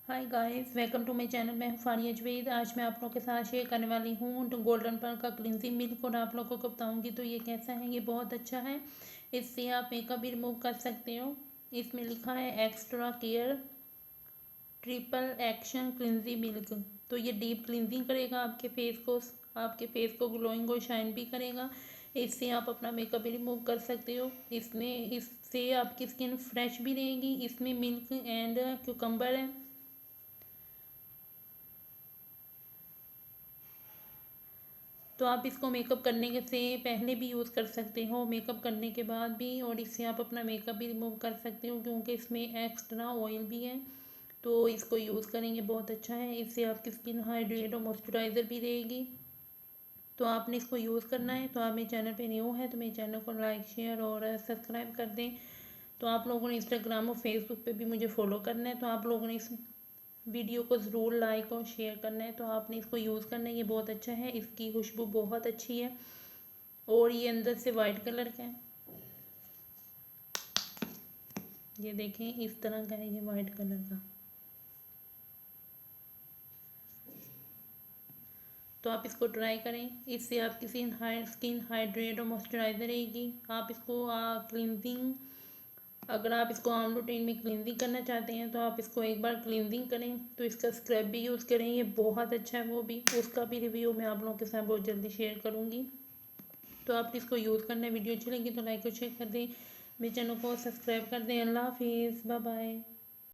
Hi guys, welcome to my channel. मैं हूँ फारिया जवेद। आज मैं आप लोगों के साथ शेयर करने वाली हूँ गोल्डन पर्ल का क्लिनजिंग मिल्क और आप लोगों को बताऊँगी तो ये कैसा है। ये बहुत अच्छा है, इससे आप मेकअप भी रिमूव कर सकते हो। इसमें लिखा है extra care triple action cleansing milk. तो ये डीप क्लिनजिंग करेगा आपके फेस को ग्लोइंग और शाइन भी करेगा। इससे आप अपना मेकअप भी रिमूव कर सकते हो। इससे आपकी स्किन फ्रेश भी रहेगी। इसमें मिल्क एंड क्यूकम्बर है। तो आप इसको मेकअप करने से पहले भी यूज़ कर सकते हो, मेकअप करने के बाद भी, और इससे आप अपना मेकअप भी रिमूव कर सकते हो क्योंकि इसमें एक्स्ट्रा ऑयल भी है। तो इसको यूज़ करेंगे, बहुत अच्छा है। इससे आपकी स्किन हाइड्रेट और मॉइस्चराइज़र भी रहेगी। तो आपने इसको यूज़ करना है। तो आप मेरे चैनल पे न्यू है तो मेरे चैनल को लाइक शेयर और सब्सक्राइब कर दें। तो आप लोगों ने इंस्टाग्राम और फेसबुक पे भी मुझे फॉलो करना है। तो आप लोगों ने इस वीडियो को ज़रूर लाइक और शेयर करना है। तो आपने इसको यूज़ करना है, ये बहुत अच्छा है। इसकी खुशबू बहुत अच्छी है और ये अंदर से वाइट कलर का है। ये देखें, इस तरह का है ये वाइट कलर का। तो आप इसको ट्राई करें, इससे आपकी स्किन हाइड्रेट और मॉइस्चराइजर रहेगी। आप इसको क्लिनजिंग अगर आप इसको आम रूटीन में क्लीनजिंग करना चाहते हैं तो आप इसको एक बार क्लीनजिंग करें। तो इसका स्क्रब भी यूज़ करें, ये बहुत अच्छा है। वो भी उसका भी रिव्यू मैं आप लोगों के साथ बहुत जल्दी शेयर करूँगी। तो आप इसको यूज़ करना है। वीडियो अच्छी लगी तो लाइक और शेयर कर दें, मेरे चैनल को सब्सक्राइब कर दें। अल्लाह हाफिज़, बाय बाय।